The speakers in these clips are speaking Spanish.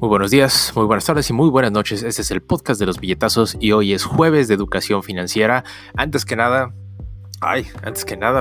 Muy buenos días, muy buenas tardes y muy buenas noches. Este es el podcast de los billetazos y hoy es jueves de educación financiera. Antes que nada,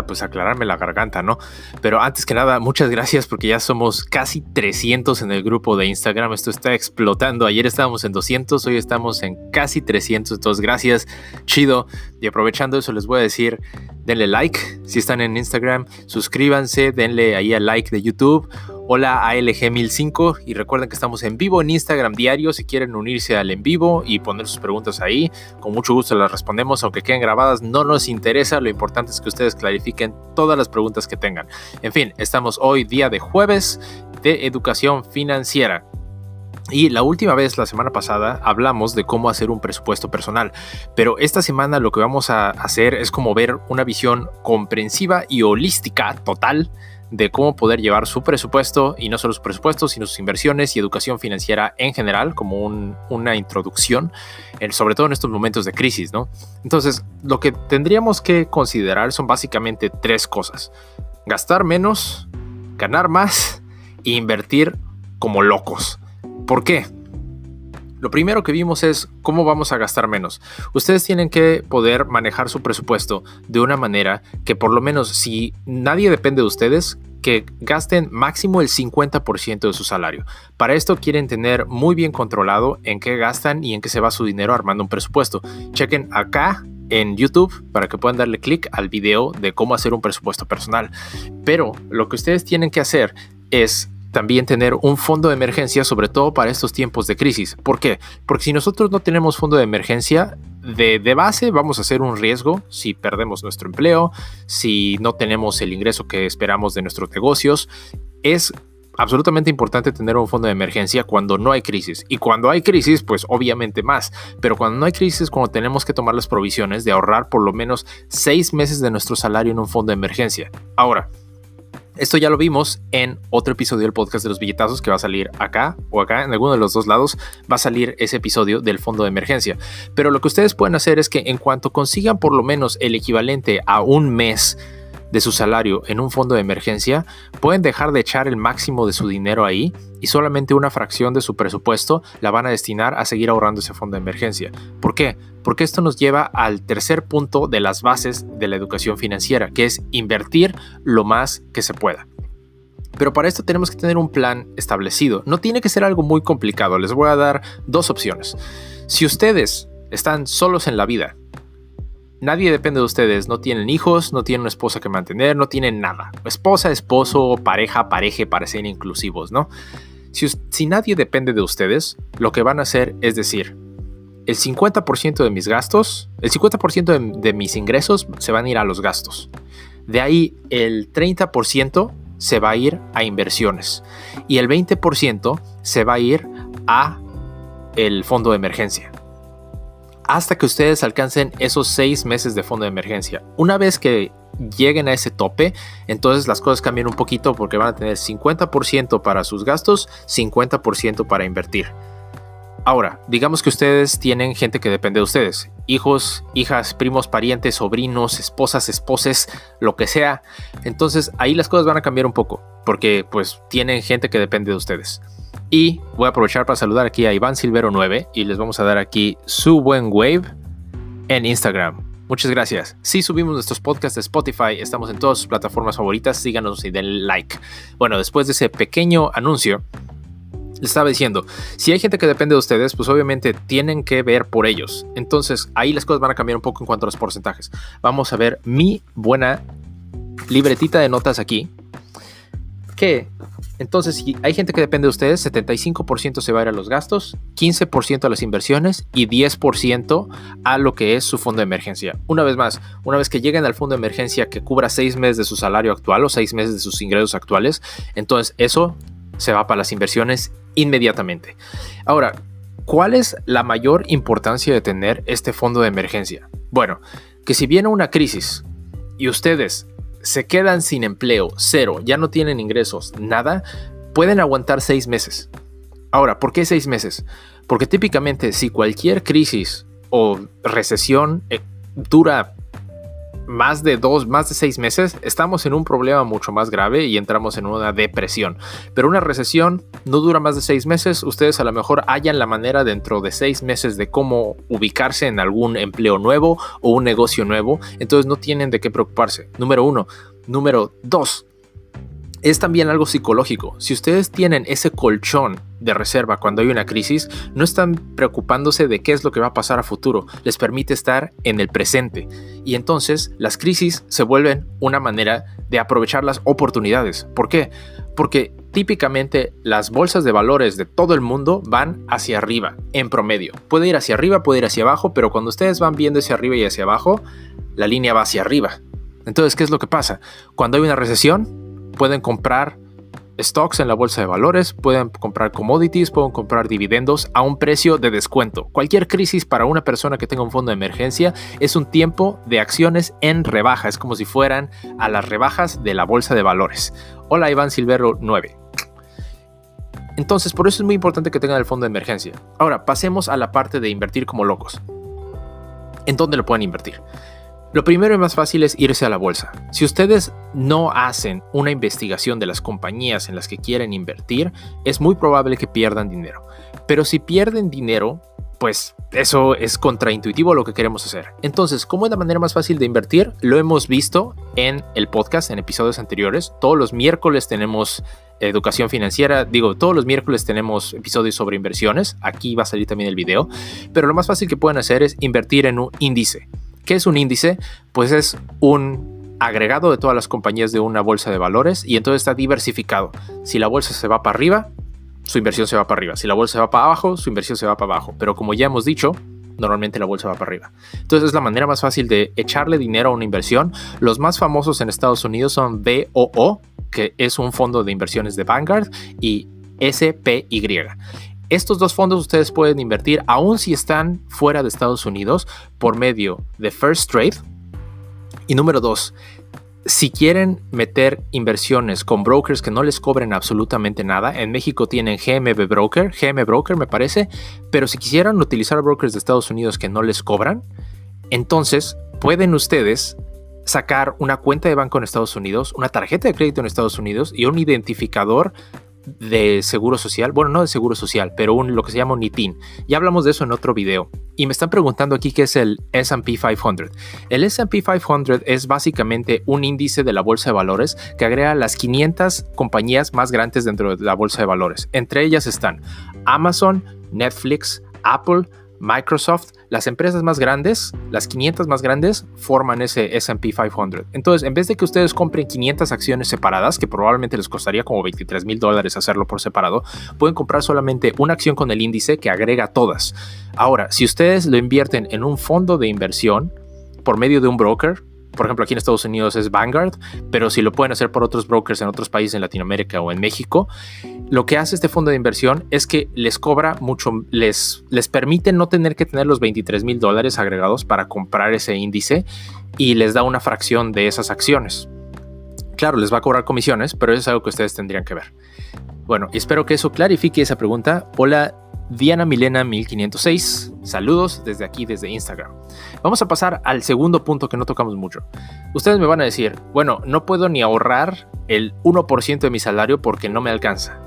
pues aclararme la garganta, ¿no? Pero antes que nada, muchas gracias porque ya somos casi 300 en el grupo de Instagram. Esto está explotando. Ayer estábamos en 200, hoy estamos en casi 300. Entonces, gracias, chido. Y aprovechando eso, les voy a decir, denle like si están en Instagram, suscríbanse, denle ahí al like de YouTube. Hola ALG1005 y recuerden que estamos en vivo en Instagram diario. Si quieren unirse al en vivo y poner sus preguntas ahí, con mucho gusto las respondemos, aunque queden grabadas, no nos interesa. Lo importante es que ustedes clarifiquen todas las preguntas que tengan. En fin, estamos hoy día de jueves de educación financiera. Y la última vez, la semana pasada, hablamos de cómo hacer un presupuesto personal. Pero esta semana lo que vamos a hacer es como ver una visión comprensiva y holística total de cómo poder llevar su presupuesto, y no solo su presupuesto, sino sus inversiones y educación financiera en general, como una introducción, sobre todo en estos momentos de crisis, ¿no? Entonces, lo que tendríamos que considerar son básicamente tres cosas: gastar menos, ganar más e invertir como locos. ¿Por qué? Lo primero que vimos es cómo vamos a gastar menos. Ustedes tienen que poder manejar su presupuesto de una manera que, por lo menos, si nadie depende de ustedes, que gasten máximo el 50% de su salario. Para esto quieren tener muy bien controlado en qué gastan y en qué se va su dinero armando un presupuesto. Chequen acá en YouTube para que puedan darle clic al video de cómo hacer un presupuesto personal. Pero lo que ustedes tienen que hacer es también tener un fondo de emergencia, sobre todo para estos tiempos de crisis. ¿Por qué? Porque si nosotros no tenemos fondo de emergencia, de base vamos a hacer un riesgo si perdemos nuestro empleo, si no tenemos el ingreso que esperamos de nuestros negocios. Es absolutamente importante tener un fondo de emergencia cuando no hay crisis. Y cuando hay crisis, pues obviamente más. Pero cuando no hay crisis, cuando tenemos que tomar las provisiones de ahorrar por lo menos 6 meses de nuestro salario en un fondo de emergencia. Ahora, esto ya lo vimos en otro episodio del podcast de los billetazos que va a salir acá o acá, en alguno de los dos lados va a salir ese episodio del fondo de emergencia. Pero lo que ustedes pueden hacer es que en cuanto consigan por lo menos el equivalente a un mes de su salario en un fondo de emergencia, pueden dejar de echar el máximo de su dinero ahí y solamente una fracción de su presupuesto la van a destinar a seguir ahorrando ese fondo de emergencia. ¿Por qué? Porque esto nos lleva al tercer punto de las bases de la educación financiera, que es invertir lo más que se pueda. Pero para esto tenemos que tener un plan establecido. No tiene que ser algo muy complicado. Les voy a dar dos opciones. Si ustedes están solos en la vida, nadie depende de ustedes, no tienen hijos, no tienen una esposa que mantener, no tienen nada. Esposa, esposo, pareja, pareje, para ser inclusivos, ¿no? Si nadie depende de ustedes, lo que van a hacer es decir, el 50% de mis gastos, el 50% de mis ingresos se van a ir a los gastos. De ahí el 30% se va a ir a inversiones y el 20% se va a ir a el fondo de emergencia, hasta que ustedes alcancen esos 6 meses de fondo de emergencia. Una vez que lleguen a ese tope, entonces las cosas cambian un poquito porque van a tener 50% para sus gastos, 50% para invertir. Ahora, digamos que ustedes tienen gente que depende de ustedes, hijos, hijas, primos, parientes, sobrinos, esposas, esposes, lo que sea. Entonces ahí las cosas van a cambiar un poco porque pues tienen gente que depende de ustedes. Y voy a aprovechar para saludar aquí a Iván Silvero 9 y les vamos a dar aquí su buen wave en Instagram. Muchas gracias. Si subimos nuestros podcasts de Spotify, estamos en todas sus plataformas favoritas, síganos y denle like. Bueno, después de ese pequeño anuncio, les estaba diciendo, si hay gente que depende de ustedes, pues obviamente tienen que ver por ellos. Entonces ahí las cosas van a cambiar un poco en cuanto a los porcentajes. Vamos a ver mi buena libretita de notas aquí. Entonces, si hay gente que depende de ustedes, 75% se va a ir a los gastos, 15% a las inversiones y 10% a lo que es su fondo de emergencia. Una vez más, una vez que lleguen al fondo de emergencia que cubra 6 meses de su salario actual o 6 meses de sus ingresos actuales, entonces eso se va para las inversiones inmediatamente. Ahora, ¿cuál es la mayor importancia de tener este fondo de emergencia? Bueno, que si viene una crisis y ustedes se quedan sin empleo, cero, ya no tienen ingresos, nada, pueden aguantar 6 meses. Ahora, ¿por qué 6 meses? Porque típicamente si cualquier crisis o recesión dura más de 6 meses, estamos en un problema mucho más grave y entramos en una depresión. Pero una recesión no dura más de 6 meses. Ustedes a lo mejor hallan la manera dentro de 6 meses de cómo ubicarse en algún empleo nuevo o un negocio nuevo. Entonces no tienen de qué preocuparse. Número 1. Número 2. Es también algo psicológico. Si ustedes tienen ese colchón de reserva cuando hay una crisis, no están preocupándose de qué es lo que va a pasar a futuro. Les permite estar en el presente. Y entonces las crisis se vuelven una manera de aprovechar las oportunidades. ¿Por qué? Porque típicamente las bolsas de valores de todo el mundo van hacia arriba, en promedio. Puede ir hacia arriba, puede ir hacia abajo, pero cuando ustedes van viendo hacia arriba y hacia abajo, la línea va hacia arriba. Entonces, ¿qué es lo que pasa? Cuando hay una recesión, pueden comprar stocks en la bolsa de valores, pueden comprar commodities, pueden comprar dividendos a un precio de descuento. Cualquier crisis para una persona que tenga un fondo de emergencia es un tiempo de acciones en rebaja. Es como si fueran a las rebajas de la bolsa de valores. Hola, Iván Silvero 9. Entonces, por eso es muy importante que tengan el fondo de emergencia. Ahora, pasemos a la parte de invertir como locos. ¿En dónde lo pueden invertir? Lo primero y más fácil es irse a la bolsa. Si ustedes no hacen una investigación de las compañías en las que quieren invertir, es muy probable que pierdan dinero. Pero si pierden dinero, pues eso es contraintuitivo a lo que queremos hacer. Entonces, ¿cómo es la manera más fácil de invertir? Lo hemos visto en el podcast, en episodios anteriores. Todos los miércoles tenemos educación financiera. Todos los miércoles tenemos episodios sobre inversiones. Aquí va a salir también el video. Pero lo más fácil que pueden hacer es invertir en un índice. ¿Qué es un índice? Pues es un agregado de todas las compañías de una bolsa de valores y entonces está diversificado. Si la bolsa se va para arriba, su inversión se va para arriba. Si la bolsa se va para abajo, su inversión se va para abajo. Pero como ya hemos dicho, normalmente la bolsa va para arriba. Entonces es la manera más fácil de echarle dinero a una inversión. Los más famosos en Estados Unidos son VOO, que es un fondo de inversiones de Vanguard, y SPY. Estos dos fondos ustedes pueden invertir aún si están fuera de Estados Unidos por medio de First Trade. Y número 2, si quieren meter inversiones con brokers que no les cobren absolutamente nada, en México tienen GM Broker me parece, pero si quisieran utilizar brokers de Estados Unidos que no les cobran, entonces pueden ustedes sacar una cuenta de banco en Estados Unidos, una tarjeta de crédito en Estados Unidos y un identificador de seguro social, bueno, no de seguro social, pero lo que se llama un ITIN. Ya hablamos de eso en otro video. Y me están preguntando aquí qué es el S&P 500. El S&P 500 es básicamente un índice de la bolsa de valores que agrega las 500 compañías más grandes dentro de la bolsa de valores. Entre ellas están Amazon, Netflix, Apple, Microsoft. Las empresas más grandes, las 500 más grandes, forman ese S&P 500. Entonces, en vez de que ustedes compren 500 acciones separadas, que probablemente les costaría como $23,000 hacerlo por separado, pueden comprar solamente una acción con el índice que agrega todas. Ahora, si ustedes lo invierten en un fondo de inversión por medio de un broker, por ejemplo, aquí en Estados Unidos es Vanguard, pero si lo pueden hacer por otros brokers en otros países en Latinoamérica o en México, lo que hace este fondo de inversión es que les cobra mucho, les permite no tener que tener los $23,000 agregados para comprar ese índice y les da una fracción de esas acciones. Claro, les va a cobrar comisiones, pero eso es algo que ustedes tendrían que ver. Bueno, espero que eso clarifique esa pregunta. Hola, Diana Milena 1506, saludos desde aquí, desde Instagram. Vamos a pasar al segundo punto que no tocamos mucho. Ustedes me van a decir, bueno, no puedo ni ahorrar el 1% de mi salario porque no me alcanza.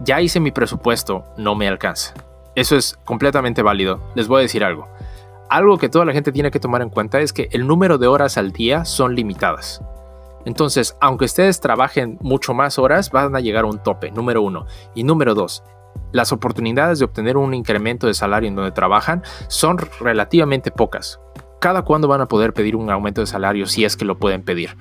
Ya hice mi presupuesto, no me alcanza. Eso es completamente válido. Les voy a decir algo. Algo que toda la gente tiene que tomar en cuenta es que el número de horas al día son limitadas. Entonces, aunque ustedes trabajen mucho más horas, van a llegar a un tope, número 1. Y número 2, las oportunidades de obtener un incremento de salario en donde trabajan son relativamente pocas. ¿Cada cuándo van a poder pedir un aumento de salario si es que lo pueden pedir?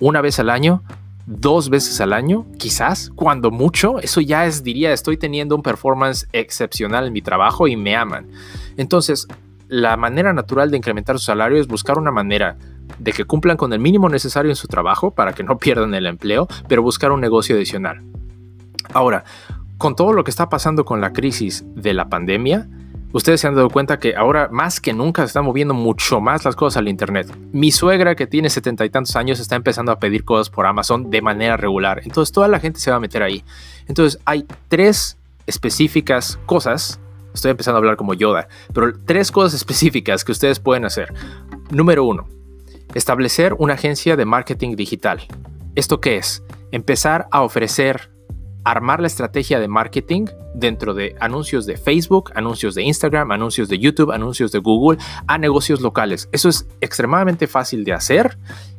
¿Una vez al año? ¿2 veces al año? Quizás, cuando mucho. Eso ya diría, estoy teniendo un performance excepcional en mi trabajo y me aman. Entonces, la manera natural de incrementar su salario es buscar una manera de que cumplan con el mínimo necesario en su trabajo para que no pierdan el empleo, pero buscar un negocio adicional. Ahora, con todo lo que está pasando con la crisis de la pandemia, ustedes se han dado cuenta que ahora más que nunca se están moviendo mucho más las cosas al internet. Mi suegra, que tiene 70 y tantos años, está empezando a pedir cosas por Amazon de manera regular. Entonces toda la gente se va a meter ahí. Entonces hay 3 específicas cosas. Estoy empezando a hablar como Yoda, pero 3 cosas específicas que ustedes pueden hacer. Número 1. Establecer una agencia de marketing digital. ¿Esto qué es? Empezar a armar la estrategia de marketing dentro de anuncios de Facebook, anuncios de Instagram, anuncios de YouTube, anuncios de Google, a negocios locales. Eso es extremadamente fácil de hacer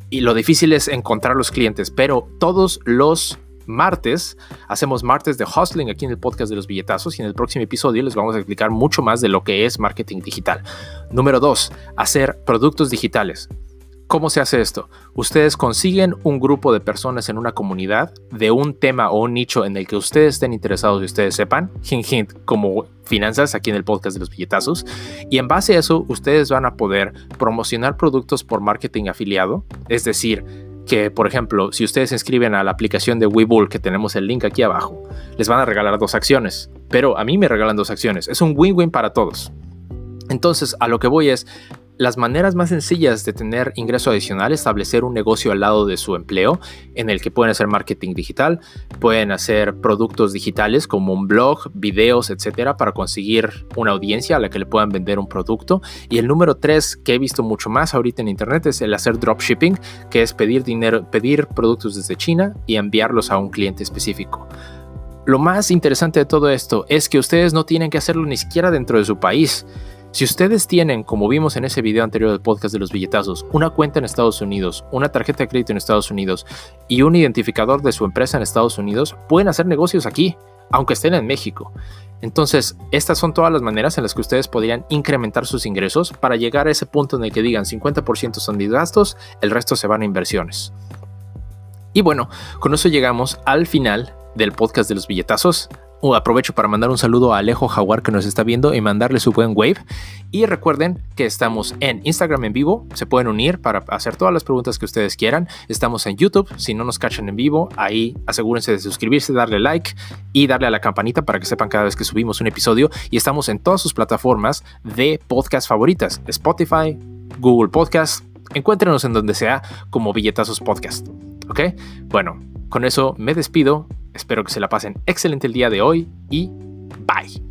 y lo difícil es encontrar los clientes, pero todos los martes hacemos martes de hustling aquí en el podcast de los billetazos y en el próximo episodio les vamos a explicar mucho más de lo que es marketing digital. Número 2, hacer productos digitales. ¿Cómo se hace esto? Ustedes consiguen un grupo de personas en una comunidad de un tema o un nicho en el que ustedes estén interesados y ustedes sepan, hint, hint, como finanzas aquí en el podcast de los billetazos, y en base a eso ustedes van a poder promocionar productos por marketing afiliado, es decir, que por ejemplo, si ustedes se inscriben a la aplicación de Webull, que tenemos el link aquí abajo, les van a regalar 2 acciones, pero a mí me regalan 2 acciones, es un win-win para todos. Entonces, a lo que voy es, las maneras más sencillas de tener ingreso adicional, establecer un negocio al lado de su empleo en el que pueden hacer marketing digital, pueden hacer productos digitales como un blog, videos, etcétera, para conseguir una audiencia a la que le puedan vender un producto. Y el número 3 que he visto mucho más ahorita en internet es el hacer dropshipping, que es pedir productos desde China y enviarlos a un cliente específico. Lo más interesante de todo esto es que ustedes no tienen que hacerlo ni siquiera dentro de su país. Si ustedes tienen, como vimos en ese video anterior del podcast de los billetazos, una cuenta en Estados Unidos, una tarjeta de crédito en Estados Unidos y un identificador de su empresa en Estados Unidos, pueden hacer negocios aquí, aunque estén en México. Entonces, estas son todas las maneras en las que ustedes podrían incrementar sus ingresos para llegar a ese punto en el que digan 50% son mis gastos, el resto se van a inversiones. Y bueno, con eso llegamos al final del podcast de los billetazos. Aprovecho para mandar un saludo a Alejo Jaguar que nos está viendo y mandarle su buen wave. Y recuerden que estamos en Instagram en vivo, se pueden unir para hacer todas las preguntas que ustedes quieran. Estamos en YouTube, si no nos cachan en vivo, ahí asegúrense de suscribirse, darle like y darle a la campanita para que sepan cada vez que subimos un episodio. Y estamos en todas sus plataformas de podcast favoritas, Spotify, Google Podcast, encuéntrenos en donde sea como Billetazos Podcast. ¿Ok? Bueno, con eso me despido. Espero que se la pasen excelente el día de hoy y bye.